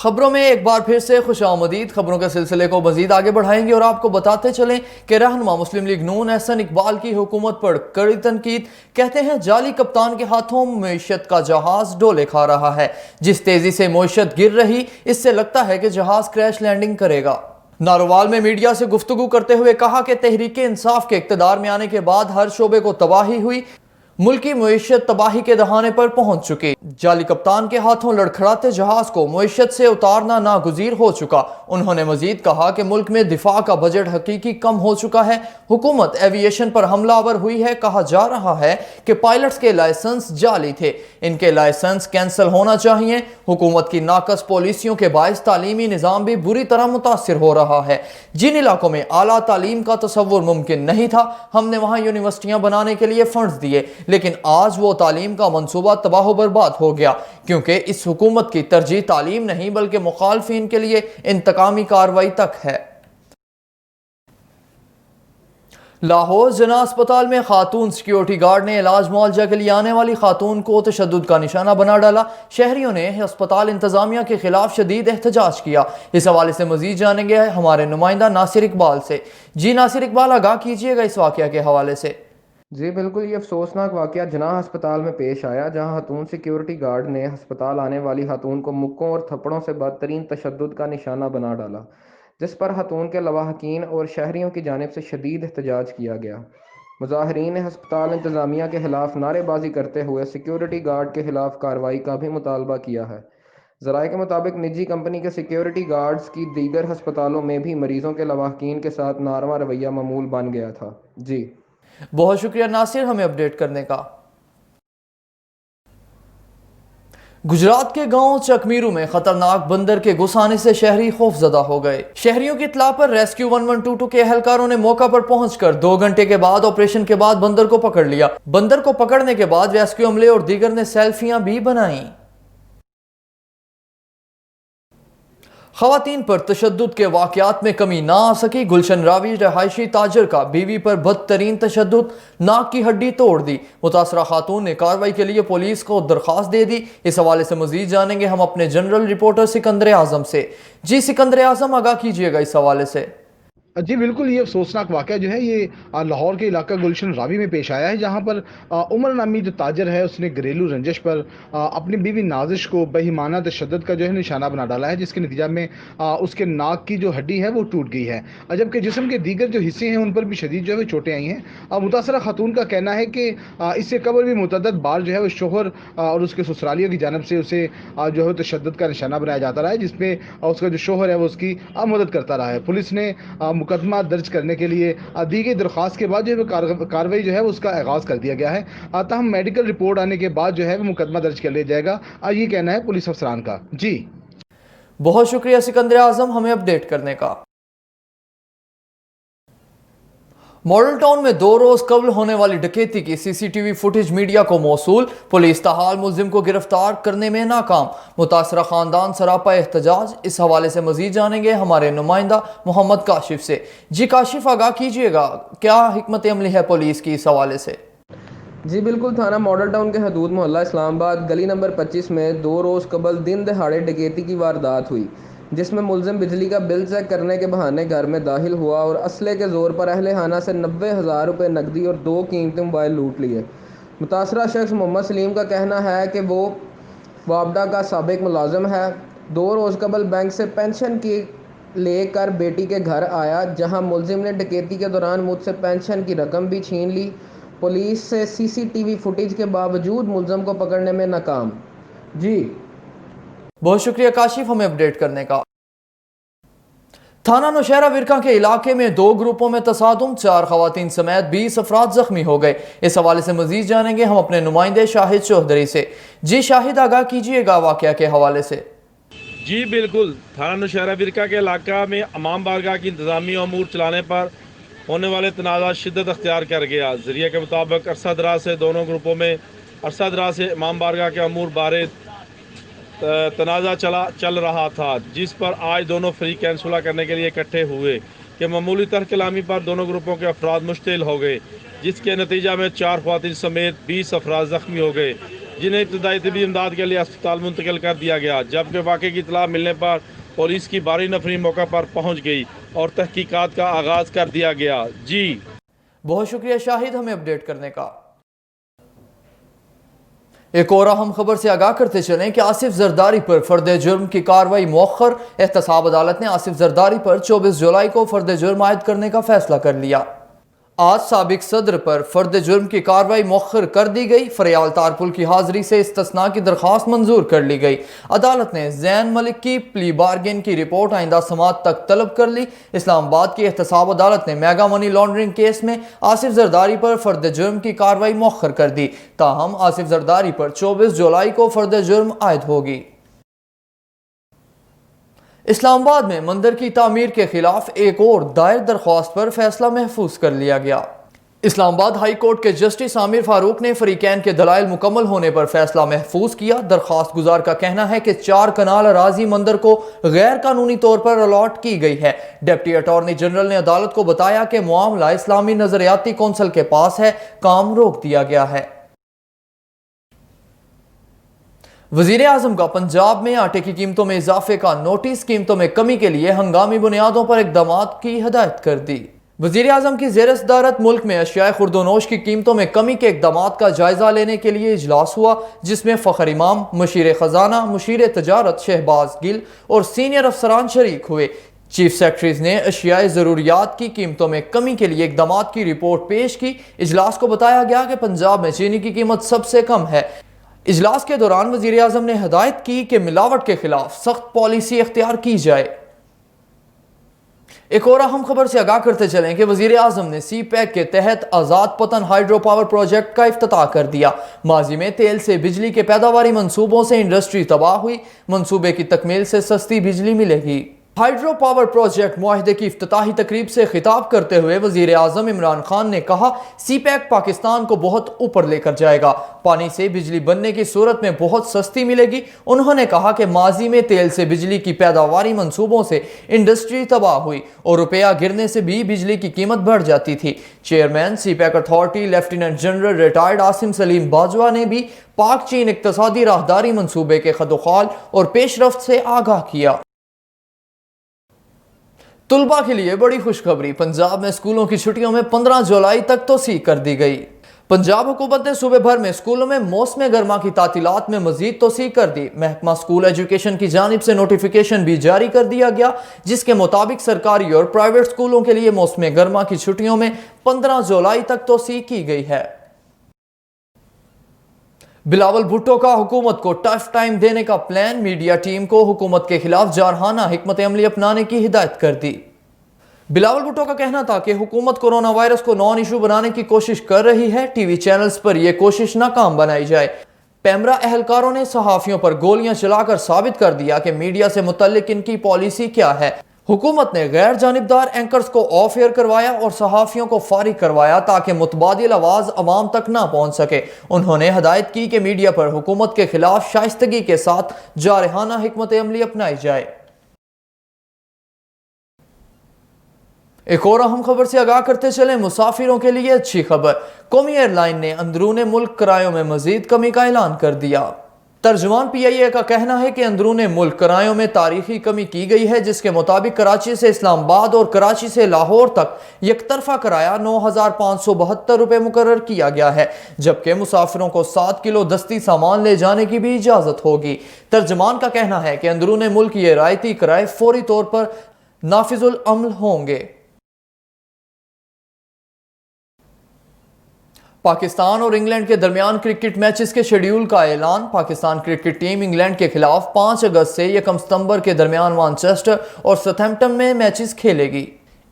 खबरों में एक बार फिर से खुशामदीद। खबरों के सिलसिले को मजीद आगे बढ़ाएंगे और आपको बताते चलें कि रहनुमा मुस्लिम लीग नून एहसन इकबाल की हुकूमत पर कड़ी तनकीद। कहते हैं जाली कप्तान के हाथों मईशत का जहाज डोले खा रहा है। जिस तेजी से मईशत गिर रही, इससे लगता है कि जहाज क्रैश लैंडिंग करेगा। नारोवाल में मीडिया से गुफ्तगू करते हुए कहा कि तहरीक इंसाफ के इक़्तिदार में आने के बाद हर शोबे को तबाही हुई, मुल्की मईशत तबाही के दहाने पर पहुंच चुकी। जाली कप्तान के हाथों लड़खड़ाते जहाज को मईशत से उतारना नागुज़ीर हो चुका। उन्होंने मजीद कहा कि मुल्क में दिफा का बजट हकीकी कम हो चुका है। हुकूमत एविएशन पर हमलावर हुई है। कहा जा रहा है कि पायलट्स के लाइसेंस जाली थे, इनके लाइसेंस कैंसिल होना चाहिए। हुकूमत की नाकस पॉलिसियों के बायस तालीमी निज़ाम भी बुरी तरह मुतासिर हो रहा है। जिन इलाकों में आला तालीम का तसव्वुर मुमकिन नहीं था, हमने वहां यूनिवर्सिटियां बनाने के लिए फंड्स दिए, लेकिन आज वो तालीम का मंसूबा तबाह बर्बाद हो गया, क्योंकि इस हुकूमत की तरजीह तालीम नहीं बल्कि मुखालफिन के लिए इंतकामी कार्रवाई तक है। लाहौर जना अस्पताल में खातून सिक्योरिटी गार्ड ने इलाज मुआवजा के लिए आने वाली खातून को तशद्दुद का निशाना बना डाला। शहरियों ने अस्पताल इंतजामिया के खिलाफ शदीद एहतजाज किया। इस हवाले से मजीद जानेंगे हमारे नुमाइंदा नासिर इकबाल से। जी नासिर इकबाल, आगाह कीजिएगा इस वाक़या के हवाले से। जी बिल्कुल, ये अफसोसनाक वाक़या जनाह अस्पताल में पेश आया, जहां खातून सिक्योरिटी गार्ड ने अस्पताल आने वाली खातून को मुक्कों और थप्पड़ों से बदतरीन तशद्दुद का निशाना बना डाला, जिस पर खातून के लवाहकीन और शहरियों की जानिब से शदीद एहतजाज किया गया। मुजाहिरीन ने अस्पताल इंतज़ामिया के खिलाफ नारेबाजी करते हुए सिक्योरिटी गार्ड के खिलाफ कार्रवाई का भी मुतालबा किया है। ज़राए के मुताबिक निजी कंपनी के सिक्योरिटी गार्ड्स की दीगर अस्पतालों में भी मरीजों के लवाहकीन के साथ नारवा रवैया मामूल बन गया था। जी बहुत शुक्रिया नासिर हमें अपडेट करने का। गुजरात के गांव चकमीरू में खतरनाक बंदर के घुस आने से शहरी खौफजदा हो गए। शहरियों की इत्तला पर रेस्क्यू 1122 के एहलकारों ने मौका पर पहुंचकर 2 घंटे के बाद ऑपरेशन के बाद बंदर को पकड़ लिया। बंदर को पकड़ने के बाद रेस्क्यू अमले और दीगर ने सेल्फियां भी बनाई। खवातीन पर तशद्दुद के वाक़यात में कमी ना आ सकी। गुलशन रावी रहायशी ताजर का बीवी पर बदतरीन तशद्दुद, नाक की हड्डी तोड़ दी। मुतासरा खातून ने कार्रवाई के लिए पुलिस को दरख्वास्त दे दी। इस हवाले से मजीद जानेंगे हम अपने जनरल रिपोर्टर सिकंदर आजम से। जी सिकंदर आजम, आगाह कीजिएगा इस हवाले से। जी बिल्कुल, ये अफसोसनाक वाक़या जो है ये लाहौर के इलाका गुलशन रावी में पेश आया है, जहाँ पर उमर नामी जो ताजर है उसने घरेलू रंजिश पर अपनी बीवी नाजिश को बेईमाना तशद्दुद का जो है निशाना बना डाला है, जिसके नतीजा में उसके नाक की जो हड्डी है वो टूट गई है, जबकि जिस्म के दीगर जो हिस्से हैं उन पर भी शदीद जो है चोटें आई हैं। मुतासरा खातून का कहना है कि इससे कबल भी मुतअद्दिद बार जो है वो शोहर और उसके ससुरालियों की जानब से उसे जो है तशद्दुद का निशाना बनाया जाता रहा है, जिसमें उसका जो शोहर है वो उसकी मदद करता रहा है। पुलिस ने मुकदमा दर्ज करने के लिए दी गई दरख्वास्त के बाद जो है कार्रवाई जो है उसका आगाज़ कर दिया गया है। ताहम मेडिकल रिपोर्ट आने के बाद जो है वो मुकदमा दर्ज कर लिया जाएगा, ये कहना है पुलिस अफसरान का। जी बहुत शुक्रिया सिकंदर आजम हमें अपडेट करने का। मॉडल टाउन में 2 रोज कबल होने वाली डकैती की सीसीटीवी फुटेज मीडिया को मौसूल। पुलिस ताहाल मुलजिम को गिरफ्तार करने में नाकाम। मुतासरा खानदान सरापा एहतजाज। इस हवाले से मजीद जानेंगे हमारे नुमाइंदा मोहम्मद काशिफ से। जी काशिफ, आगाह कीजिएगा, क्या हिकमत अमली है पुलिस की इस हवाले से। जी बिल्कुल, थाना मॉडल टाउन के हदूद मोहल्ला इस्लामाबाद गली नंबर 25 में 2 रोज़ कबल दिन दहाड़े डकैती की वारदात हुई, जिसमें मुलजिम बिजली का बिल चेक करने के बहाने घर में दाखिल हुआ और असले के ज़ोर पर अहले खाना से 90,000 रुपये नकदी और 2 कीमती मोबाइल लूट लिए। मुतासरा शख्स मोहम्मद सलीम का कहना है कि वो वापडा का साबिक मुलाजिम है। 2 रोज़ कबल बैंक से पेंशन की लेकर बेटी के घर आया, जहां मुलजिम ने डकैती के दौरान मुझसे पेंशन की रकम भी छीन ली। पुलिस से सीसीटीवी फुटेज के बावजूद मुलजिम को पकड़ने में नाकाम। जी बहुत शुक्रिया काशिफ हमें अपडेट करने का। थाना नौशहरा विरका के इलाके में 2 ग्रुपों में तसादुम, 4 खवातीन समेत 20 अफराद जख्मी हो गए। इस हवाले से मजीद जानेंगे हम अपने नुमाइंदे शाहिद चौधरी से। जी शाहिद, आगाह कीजिएगा वाक़या के हवाले से। जी बिल्कुल, थाना नौशहरा विरका के इलाका में इमाम बारगाह की इंतजामी अमूर चलाने पर होने वाले तनाज़ा शिद्दत अख्तियार कर गया। ज़रिए के मुताबिक अरसा दराज से दोनों ग्रुपों में अरसा दराज से इमाम बारगाह के अमूर बारे तनाज़ा चल रहा था, जिस पर आज दोनों फरीक़ैन सुलह करने के लिए इकट्ठे हुए कि मामूली तरकलामी पर दोनों ग्रुपों के अफराद मुश्तिल हो गए, जिसके नतीजा में 4 ख़वातीन समेत 20 अफराद ज़ख्मी हो गए, जिन्हें इब्तदाई तबी इमदाद के लिए अस्पताल मुंतकिल कर दिया गया, जबकि वाक़े की इतला मिलने पर पुलिस की भारी नफरी मौका पर पहुँच गई और तहकीकात का आगाज़ कर दिया गया। जी बहुत शुक्रिया शाहिद हमें अपडेट करने का। एक और अहम खबर से आगाह करते चलें कि आसिफ जरदारी पर फर्द जुर्म की कार्रवाई मौखर। एहतसाब अदालत ने आसिफ जरदारी पर 24 जुलाई को फर्द जुर्म आयद करने का फैसला कर लिया। आज साबिक सदर पर फर्द जुर्म की कार्रवाई मौखर कर दी गई। फरियाल तारपुल की हाजिरी से इस्तिस्ना की दरख्वास्त मंजूर कर ली गई। अदालत ने जैन मलिक की प्ली बार्गेन की रिपोर्ट आइंदा समात तक तलब कर ली। इस्लामाबाद की एहतसाब अदालत ने मेगा मनी लॉन्ड्रिंग केस में आसिफ जरदारी पर फर्द जुर्म की कार्रवाई मौखर कर दी। ताहम आसिफ जरदारी पर 24 जुलाई को फर्द जुर्म आयद होगी। इस्लामाबाद में मंदिर की तामीर के खिलाफ एक और दायर दरख्वास्त पर फैसला महफूज कर लिया गया। इस्लामाबाद हाई कोर्ट के जस्टिस आमिर फारूक ने फरीकैन के दलाइल मुकम्मल होने पर फैसला महफूज किया। दरख्वास्त गुजार का कहना है कि 4 कनाल अराजी मंदिर को गैर कानूनी तौर पर अलॉट की गई है। डिप्टी अटॉर्नी जनरल ने अदालत को बताया कि मामला इस्लामी नजरियाती कौंसिल के पास है, काम रोक दिया गया है। वजीर आजम का पंजाब में आटे की कीमतों में इजाफे का नोटिस, कीमतों में कमी के लिए हंगामी बुनियादों पर इकदामात की हिदायत कर दी। वजीर आजम की ज़ेर सदारत मुल्क में अशियाए खुर्दोनोश की कीमतों में कमी के इकदामात का जायजा लेने के लिए इजलास हुआ, जिसमें फ़खर इमाम, मुशीर खजाना, मुशीर तजारत शहबाज गिल और सीनियर अफसरान शरीक हुए। चीफ सेक्रेटरीज ने अशियाए ज़रूरियात की कीमतों में कमी के लिए इकदामात की रिपोर्ट पेश की। इजलास को बताया गया कि पंजाब में चीनी की कीमत सबसे कम है। इजलास के दौरान वजीर आजम ने हदायत की कि मिलावट के खिलाफ सख्त पॉलिसी इख्तियार की जाए। एक और अहम खबर से आगाह करते चलें कि वजीर आजम ने सी पैक के तहत आजाद पतन हाइड्रो पावर प्रोजेक्ट का इफ्तिताह कर दिया। माजी में तेल से बिजली के पैदावारी मंसूबों से इंडस्ट्री तबाह हुई, मंसूबे की तकमील से सस्ती बिजली मिलेगी। हाइड्रो पावर प्रोजेक्ट मुआहदे की इफ्तिताही तकरीब से खिताब करते हुए वजीर आजम इमरान खान ने कहा, सी पैक पाकिस्तान को बहुत ऊपर लेकर जाएगा, पानी से बिजली बनने की सूरत में बहुत सस्ती मिलेगी। उन्होंने कहा कि माजी में तेल से बिजली की पैदावारी मंसूबों से इंडस्ट्री तबाह हुई और रुपया गिरने से भी बिजली की कीमत बढ़ जाती थी। Chairman CPEC authority lieutenant general retired Asim Saleem Bajwa ने भी पाक चीन इक्तसादी राहदारी मंसूबे के खदोखाल और पेशरफ्त से आगाह किया। तुलबा के लिए बड़ी खुशखबरी, पंजाब में स्कूलों की छुट्टियों में 15 जुलाई तक तोसी कर दी गई। पंजाब हुकूमत ने सूबे भर में स्कूलों में मौसम गर्मा की तातीलात में मजीद तोसी कर दी। महकमा स्कूल एजुकेशन की जानिब से नोटिफिकेशन भी जारी कर दिया गया, जिसके मुताबिक सरकारी और प्राइवेट स्कूलों के लिए मौसम गर्मा की छुट्टियों में 15 जुलाई तक तोसी की गई है। बिलावल भुट्टो का हुकूमत को टफ टाइम देने का प्लान, मीडिया टीम को हुकूमत के खिलाफ जारहाना हिकमत अमली अपनाने की हिदायत कर दी। बिलावल भुट्टो का कहना था कि हुकूमत कोरोना वायरस को नॉन इशू बनाने की कोशिश कर रही है, टीवी चैनल्स पर यह कोशिश नाकाम बनाई जाए। पैमरा एहलकारों ने सहाफियों पर गोलियां चलाकर साबित कर दिया कि मीडिया से मुतल्लिक इनकी पॉलिसी क्या है। हुकूमत ने गैर जानिबदार एंकर्स को ऑफ एयर करवाया और सहाफियों को फारिग करवाया ताकि मुतबादिल आवाज अवाम तक ना पहुंच सके। उन्होंने हदायत की कि मीडिया पर हुकूमत के खिलाफ शाइस्तगी के साथ जारहाना हिकमत अमली अपनाई जाए। एक और अहम खबर से आगाह करते चले, मुसाफिरों के लिए अच्छी खबर, कौमी एयरलाइन ने अंदरूने मुल्क किरायों में मजीद कमी का ऐलान कर दिया। तर्जुमान PIA का कहना है कि अंदरूने मुल्क किरायों में तारीखी कमी की गई है, जिसके मुताबिक कराची से इस्लामाबाद और कराची से लाहौर तक यकतरफा किराया 9,572 रुपये मुकर्रर किया गया है, जबकि मुसाफिरों को 7 किलो दस्ती सामान ले जाने की भी इजाज़त होगी। तर्जुमान का कहना है कि अंदरूने मुल्क ये रायती किराए फौरी तौर पर नाफिजुल अमल होंगे। पाकिस्तान और इंग्लैंड के दरमियान क्रिकेट मैचेस के शेड्यूल का ऐलान। पाकिस्तान क्रिकेट टीम इंग्लैंड के खिलाफ 5 अगस्त से 1 सितंबर के दरमियान मैनचेस्टर और सैथम्पटन में मैचेस खेलेगी।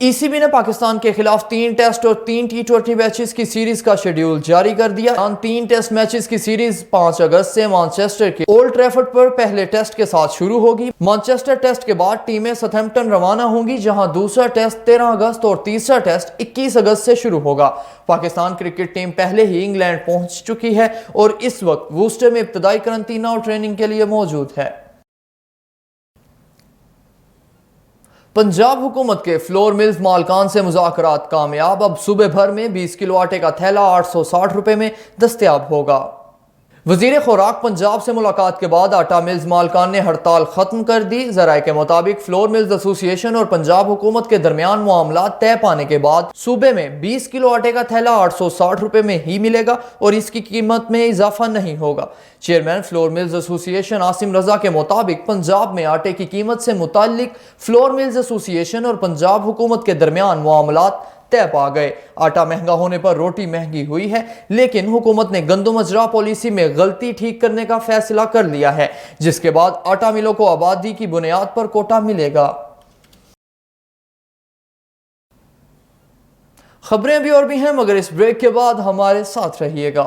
ECB ने पाकिस्तान के खिलाफ 3 टेस्ट और 3 T20 मैचेस की सीरीज का शेड्यूल जारी कर दिया। 3 टेस्ट मैचेस की सीरीज 5 अगस्त से मैनचेस्टर के ओल्ड ट्रैफर्ड पर पहले टेस्ट के साथ शुरू होगी। मैनचेस्टर टेस्ट के बाद टीमें सैथम्पटन रवाना होंगी, जहां दूसरा टेस्ट 13 अगस्त और तीसरा टेस्ट 21 अगस्त से शुरू होगा। पाकिस्तान क्रिकेट टीम पहले ही इंग्लैंड पहुंच चुकी है और इस वक्त वूस्टर में इब्तदाई करंतना और ट्रेनिंग के लिए मौजूद है। पंजाब हुकूमत के फ्लोर मिल्स मालकान से मुज़ाकरात कामयाब। अब सूबे भर में 20 किलो आटे का थैला 860 रुपए में दस्तयाब होगा। वजीर खुराक पंजाब से मुलाकात के बाद आटा मिल्स मालकान ने हड़ताल खत्म कर दी। जराये के मुताबिक फ्लोर मिल्स एसोसिएशन और पंजाब हुकूमत के दरमियान मामला तय पाने के बाद सूबे में 20 किलो आटे का थैला 860 रुपए में ही मिलेगा और इसकी कीमत में इजाफा नहीं होगा। Chairman flour mills association Asim Raza के मुताबिक पंजाब में आटे की कीमत से मुताल्लिक फ्लोर मिल्स एसोसिएशन और पंजाब हुकूमत के दरमियान मामलात तय पा गए। आटा महंगा होने पर रोटी महंगी हुई है, लेकिन हुकूमत ने गंदम अजरा पॉलिसी में गलती ठीक करने का फैसला कर लिया है, जिसके बाद आटा मिलों को आबादी की बुनियाद पर कोटा मिलेगा। खबरें भी और भी हैं, मगर इस ब्रेक के बाद हमारे साथ रहिएगा।